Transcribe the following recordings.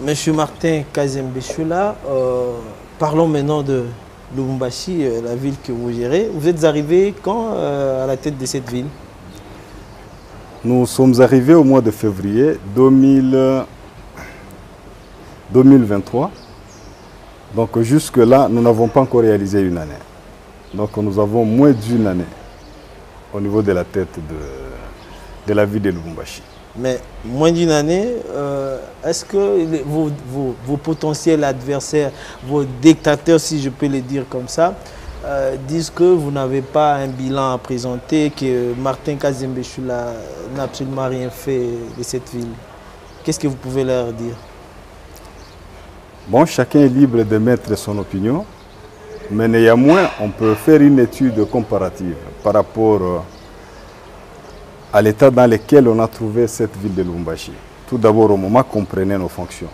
Monsieur Martin Kazembe Choula, parlons maintenant de Lubumbashi, la ville que vous gérez. Vous êtes arrivé quand à la tête de cette ville? Nous sommes arrivés au mois de février 2023. Donc jusque-là, nous n'avons pas encore réalisé une année. Donc nous avons moins d'une année au niveau de la tête de la ville de Lubumbashi. Mais moins d'une année, est-ce que vos potentiels adversaires, vos dictateurs, si je peux le dire comme ça, disent que vous n'avez pas un bilan à présenter, que Martin Kazembe Choula n'a absolument rien fait de cette ville? Qu'est-ce que vous pouvez leur dire? Bon, chacun est libre de mettre son opinion, mais néanmoins, on peut faire une étude comparative par rapport à l'état dans lequel on a trouvé cette ville de Lubumbashi. Tout d'abord, au moment qu'on prenait nos fonctions.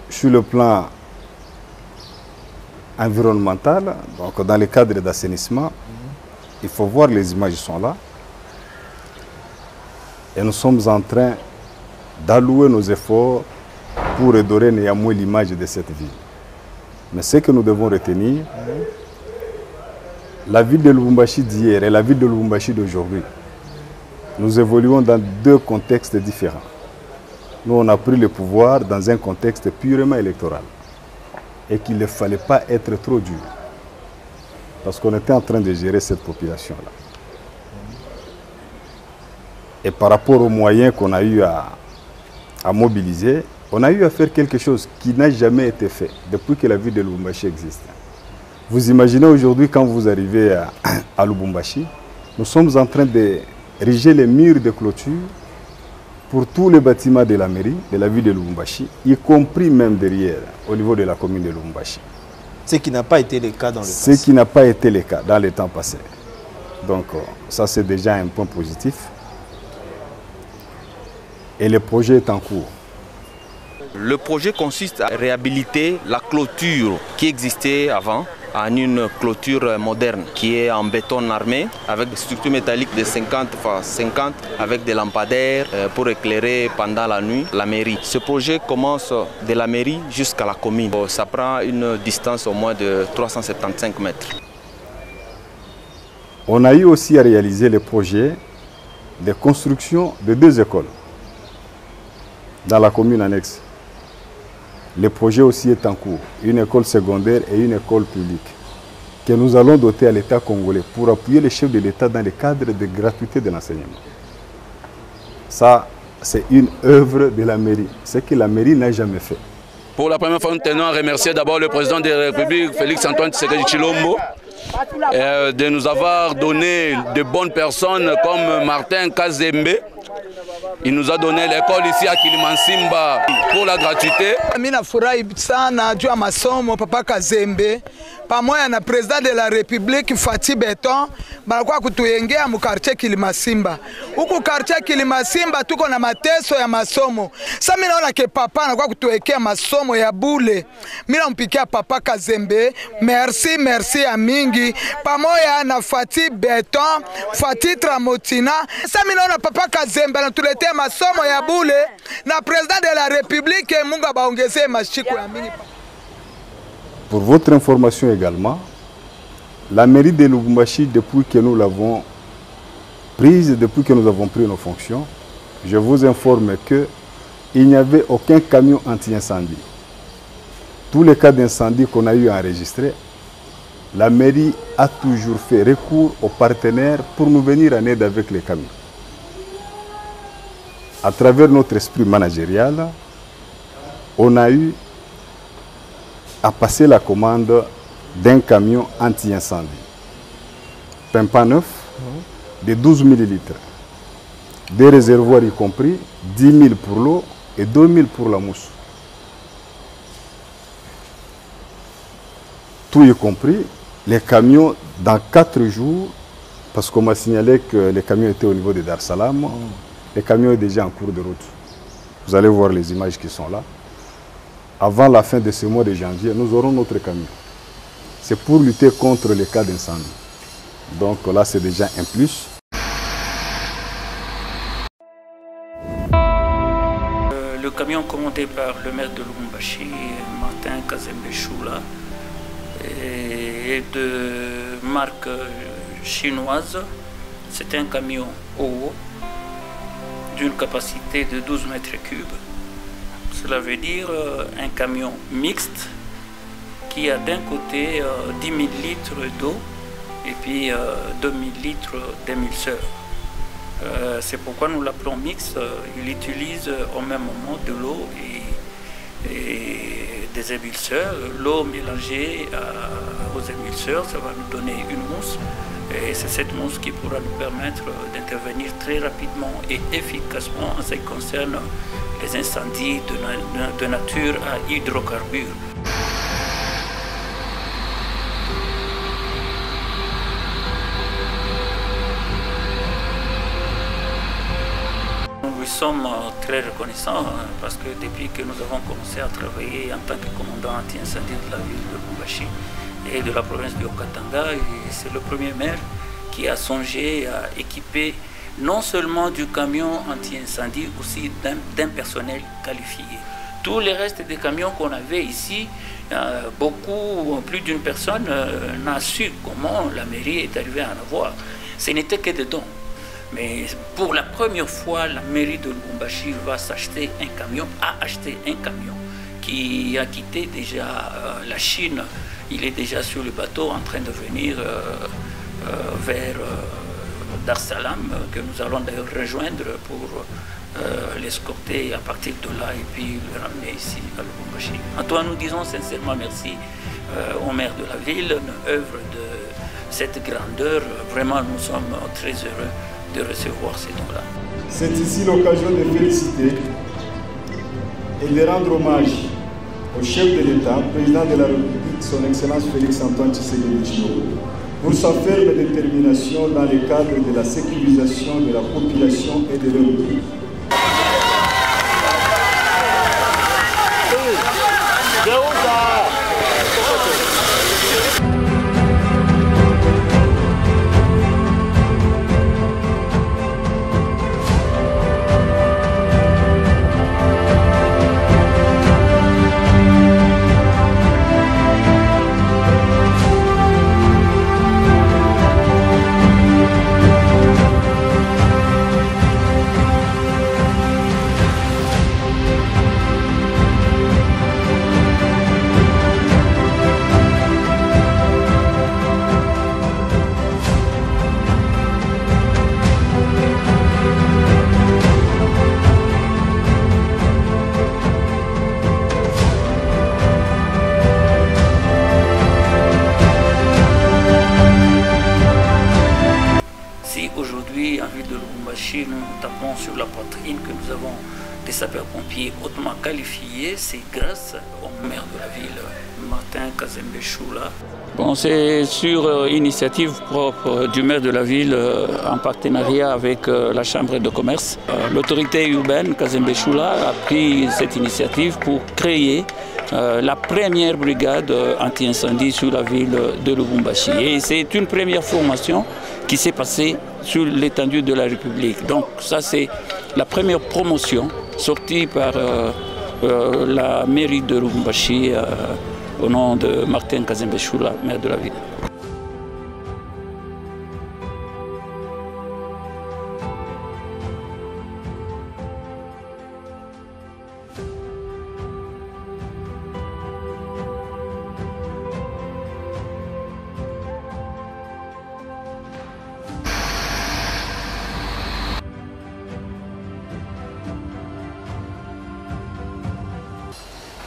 Sur le plan environnemental, donc dans le cadre d'assainissement, il faut voir, les images sont là. Et nous sommes en train d'allouer nos efforts pour redorer néanmoins l'image de cette ville. Mais ce que nous devons retenir, la ville de Lubumbashi d'hier et la ville de Lubumbashi d'aujourd'hui, nous évoluons dans deux contextes différents. Nous, on a pris le pouvoir dans un contexte purement électoral et qu'il ne fallait pas être trop dur parce qu'on était en train de gérer cette population-là. Et par rapport aux moyens qu'on a eu à mobiliser, on a eu à faire quelque chose qui n'a jamais été fait depuis que la ville de Lubumbashi existe. Vous imaginez aujourd'hui, quand vous arrivez à Lubumbashi, nous sommes en train de riger les murs de clôture pour tous les bâtiments de la mairie, de la ville de Lubumbashi, y compris même derrière, au niveau de la commune de Lubumbashi. Ce qui n'a pas été le cas dans le passé. Ce qui n'a pas été le cas dans les temps passés. Donc ça, c'est déjà un point positif. Et le projet est en cours. Le projet consiste à réhabiliter la clôture qui existait avant en une clôture moderne qui est en béton armé avec des structures métalliques de 50 x 50 avec des lampadaires pour éclairer pendant la nuit la mairie. Ce projet commence de la mairie jusqu'à la commune. Ça prend une distance au moins de 375 mètres. On a eu aussi à réaliser le projet de construction de deux écoles dans la commune annexe. Le projet aussi est en cours, une école secondaire et une école publique que nous allons doter à l'État congolais pour appuyer les chefs de l'État dans le cadre de gratuité de l'enseignement. Ça, c'est une œuvre de la mairie, ce que la mairie n'a jamais fait. Pour la première fois, nous tenons à remercier d'abord le président de la République, Félix-Antoine Tshisekedi Tshilombo, de nous avoir donné de bonnes personnes comme Martin Kazembe. Il nous a donné l'école ici à Kilimansimba pour la gratuité. Mimi nafurahi sana juu ya masomo Papa Kazembe pamoja na president de la République Fati Beton banakuwa kutuyengea mu quartier Kilimansimba. Huku quartier Kilimansimba tuko na mateso ya masomo. Sasa mimi naona ke papa anakuwa kutuwekea masomo ya bule. Mimi nampikia Papa Kazembe merci ya mingi pamoja na Fati Beton, Fati Tramotina. Sasa mimi naona Papa Kazembe anatuletea masomo ya bule na president de la République Mungu abaongezee mashiko ya mingi. Pour votre information également, la mairie de Lubumbashi, depuis que nous l'avons prise, depuis que nous avons pris nos fonctions, je vous informe qu'il n'y avait aucun camion anti-incendie. Tous les cas d'incendie qu'on a eu à enregistrer, la mairie a toujours fait recours aux partenaires pour nous venir en aide avec les camions. À travers notre esprit managérial, on a eu à passer la commande d'un camion anti-incendie. Pimpa neuf de 12 millilitres. Des réservoirs y compris, 10 000 pour l'eau et 2 000 pour la mousse. Tout y compris, les camions dans 4 jours, parce qu'on m'a signalé que les camions étaient au niveau de Dar es Salaam, les camions sont déjà en cours de route. Vous allez voir les images qui sont là. Avant la fin de ce mois de janvier, nous aurons notre camion. C'est pour lutter contre les cas d'incendie. Donc là, c'est déjà un plus. le camion commandé par le maire de Lubumbashi, Martin Kazembe Choula, est de marque chinoise. C'est un camion haut d'une capacité de 12 mètres cubes. Cela veut dire un camion mixte qui a d'un côté 10 000 litres d'eau et puis 2 000 litres d'émulseur. C'est pourquoi nous l'appelons mixte. Il utilise au même moment de l'eau et des émulseurs. L'eau mélangée aux émulseurs, ça va nous donner une mousse. Et c'est cette mousse qui pourra nous permettre d'intervenir très rapidement et efficacement en ce qui concerne les incendies de nature à hydrocarbures. Nous sommes très reconnaissants parce que depuis que nous avons commencé à travailler en tant que commandant anti-incendie de la ville de Lubumbashi et de la province du Haut-Katanga, c'est le premier maire qui a songé à équiper non seulement du camion anti-incendie, aussi d'un personnel qualifié. Tous les restes des camions qu'on avait ici, plus d'une personne n'a su comment la mairie est arrivée à en avoir. Ce n'était que des dons. Mais pour la première fois, la mairie de Lubumbashi va s'acheter un camion, a acheté un camion qui a quitté déjà la Chine. Il est déjà sur le bateau en train de venir vers Dar es Salaam, que nous allons d'ailleurs rejoindre pour l'escorter à partir de là et puis le ramener ici à Lubumbashi. Antoine, nous disons sincèrement merci au maire de la ville, une œuvre de cette grandeur. Vraiment, nous sommes très heureux de recevoir ces dons-là. C'est ici l'occasion de féliciter et de rendre hommage au chef de l'État, président de la République, son Excellence Félix Antoine Tshisekedi Tshilombo, pour sa ferme détermination dans le cadre de la sécurisation de la population et de leur vie. Aujourd'hui, en ville de Lubumbashi, nous tapons sur la poitrine que nous avons des sapeurs-pompiers hautement qualifiés. C'est grâce au maire de la ville, Martin Kazembe Choula. Bon, c'est sur initiative propre du maire de la ville, en partenariat avec la Chambre de commerce. L'autorité urbaine, Kazembe Choula, a pris cette initiative pour créer la première brigade anti-incendie sur la ville de Lubumbashi. Et c'est une première formation qui s'est passée sur l'étendue de la République. Donc ça, c'est la première promotion sortie par la mairie de Lubumbashi au nom de Martin Kazembe Choula, maire de la ville.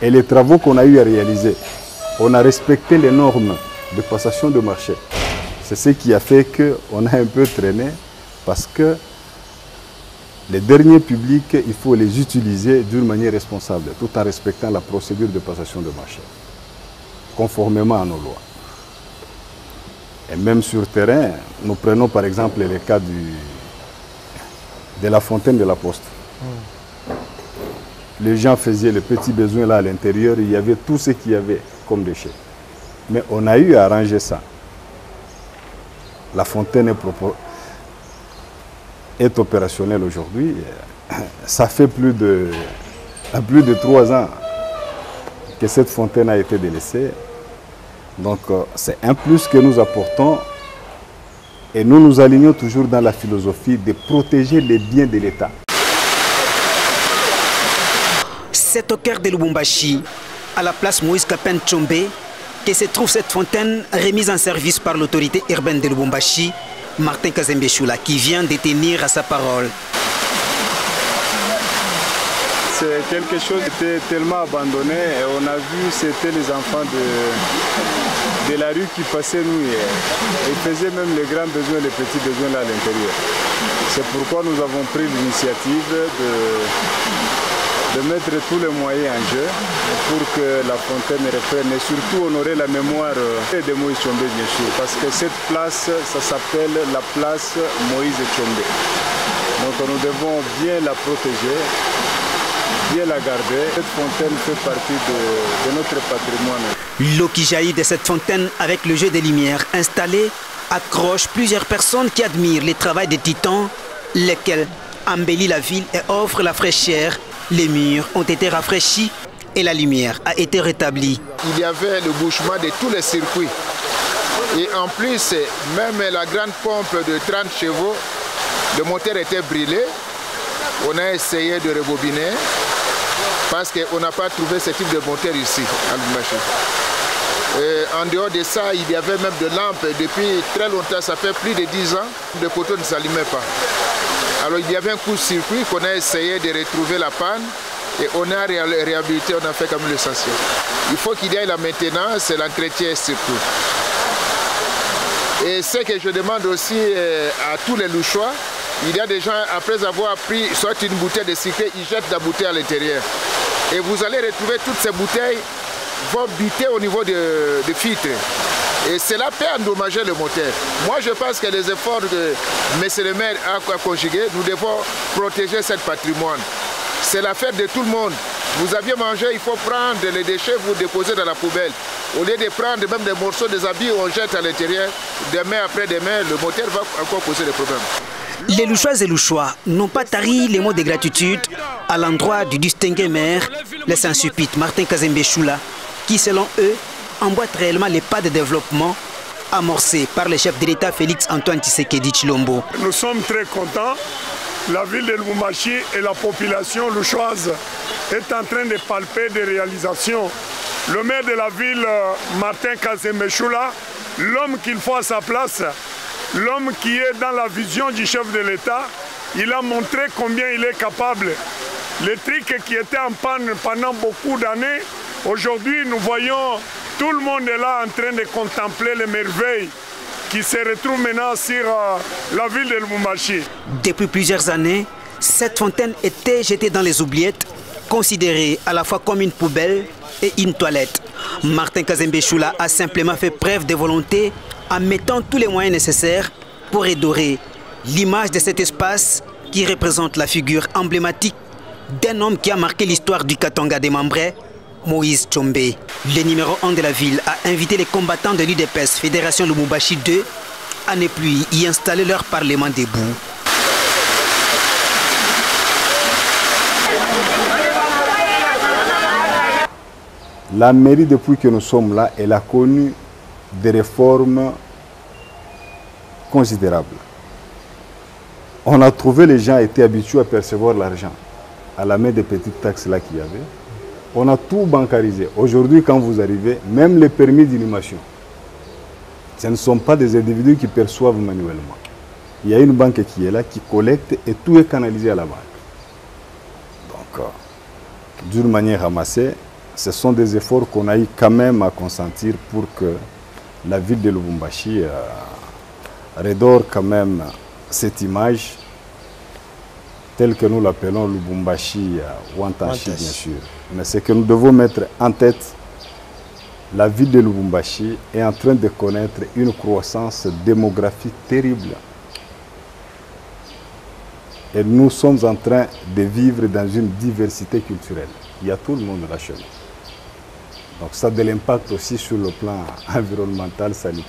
Et les travaux qu'on a eu à réaliser, on a respecté les normes de passation de marché. C'est ce qui a fait qu'on a un peu traîné parce que les derniers publics, il faut les utiliser d'une manière responsable, tout en respectant la procédure de passation de marché, conformément à nos lois. Et même sur terrain, nous prenons par exemple le cas de la fontaine de la Poste. Les gens faisaient les petits besoins là à l'intérieur, il y avait tout ce qu'il y avait comme déchets. Mais on a eu à arranger ça. La fontaine est opérationnelle aujourd'hui. Ça fait plus de à plus de 3 ans que cette fontaine a été délaissée. Donc c'est un plus que nous apportons et nous nous alignons toujours dans la philosophie de protéger les biens de l'État. C'est au cœur de Lubumbashi, à la place Moïse Kapen Tshombe, que se trouve cette fontaine remise en service par l'autorité urbaine de Lubumbashi, Martin Kazembe Choula, qui vient de tenir à sa parole. C'est quelque chose qui était tellement abandonné et on a vu c'était les enfants de la rue qui passaient nous hier. Ils faisaient même les grands besoins, les petits besoins là à l'intérieur. C'est pourquoi nous avons pris l'initiative de mettre tous les moyens en jeu pour que la fontaine reprenne et surtout honorer la mémoire de Moïse Tshombe bien sûr. Parce que cette place, ça s'appelle la place Moïse Tshombe. Donc nous devons bien la protéger, bien la garder. Cette fontaine fait partie de notre patrimoine. L'eau qui jaillit de cette fontaine avec le jeu des lumières installées accroche plusieurs personnes qui admirent le travail des titans, lesquels embellissent la ville et offrent la fraîcheur. Les murs ont été rafraîchis et la lumière a été rétablie. Il y avait le bouchement de tous les circuits. Et en plus, même la grande pompe de 30 chevaux, le moteur était brûlé. On a essayé de rebobiner parce qu'on n'a pas trouvé ce type de moteur ici à Lubumbashi. En dehors de ça, il y avait même de lampes. Depuis très longtemps, ça fait plus de 10 ans, le poteau ne s'allumait pas. Alors il y avait un coup de circuit qu'on a essayé de retrouver la panne et on a réhabilité, on a fait comme l'essentiel. Il faut qu'il y ait la maintenance et l'entretien surtout. Et ce que je demande aussi à tous les louchois, il y a des gens, après avoir pris soit une bouteille de sucre, ils jettent la bouteille à l'intérieur. Et vous allez retrouver toutes ces bouteilles vont buter au niveau de filtres. Et cela peut endommager le moteur. Moi, je pense que les efforts de M. le maire à conjuguer, nous devons protéger ce patrimoine. C'est l'affaire de tout le monde. Vous aviez mangé, il faut prendre les déchets, vous déposer dans la poubelle. Au lieu de prendre même des morceaux des habits, on jette à l'intérieur. Demain après demain, le moteur va encore poser des problèmes. Les Louchoises et Louchois n'ont pas tari les mots de gratitude à l'endroit du distingué maire, le Saint-Sulpice Martin Kazembe Choula, qui selon eux emboîte réellement les pas de développement amorcés par le chef de l'État Félix Antoine Tshisekedi Tshilombo. Nous sommes très contents. La ville de Lubumbashi et la population louchoise est en train de palper des réalisations. Le maire de la ville, Martin Kazembe Choula, l'homme qu'il faut à sa place, l'homme qui est dans la vision du chef de l'État, il a montré combien il est capable. Les trucs qui étaient en panne pendant beaucoup d'années, aujourd'hui nous voyons tout le monde est là en train de contempler les merveilles qui se retrouvent maintenant sur la ville de Lubumbashi. Depuis plusieurs années, cette fontaine était jetée dans les oubliettes, considérée à la fois comme une poubelle et une toilette. Martin Kazembe Choula a simplement fait preuve de volonté en mettant tous les moyens nécessaires pour redorer l'image de cet espace qui représente la figure emblématique d'un homme qui a marqué l'histoire du Katanga des Membres, Moïse Tshombe. Le numéro 1 de la ville a invité les combattants de l'UDPS Fédération Lubumbashi 2 à ne plus y installer leur parlement debout. La mairie, depuis que nous sommes là, elle a connu des réformes considérables. On a trouvé les gens étaient habitués à percevoir l'argent à la main des petites taxes là qu'il y avait. On a tout bancarisé. Aujourd'hui, quand vous arrivez, même les permis d'inhumation, ce ne sont pas des individus qui perçoivent manuellement. Il y a une banque qui est là, qui collecte et tout est canalisé à la banque. Donc, d'une manière ramassée, ce sont des efforts qu'on a eu quand même à consentir pour que la ville de Lubumbashi redore quand même cette image telle que nous l'appelons Lubumbashi Wantashi, bien sûr. Mais ce que nous devons mettre en tête, la ville de Lubumbashi est en train de connaître une croissance démographique terrible. Et nous sommes en train de vivre dans une diversité culturelle. Il y a tout le monde là chez nous. Donc ça a de l'impact aussi sur le plan environnemental, sanitaire.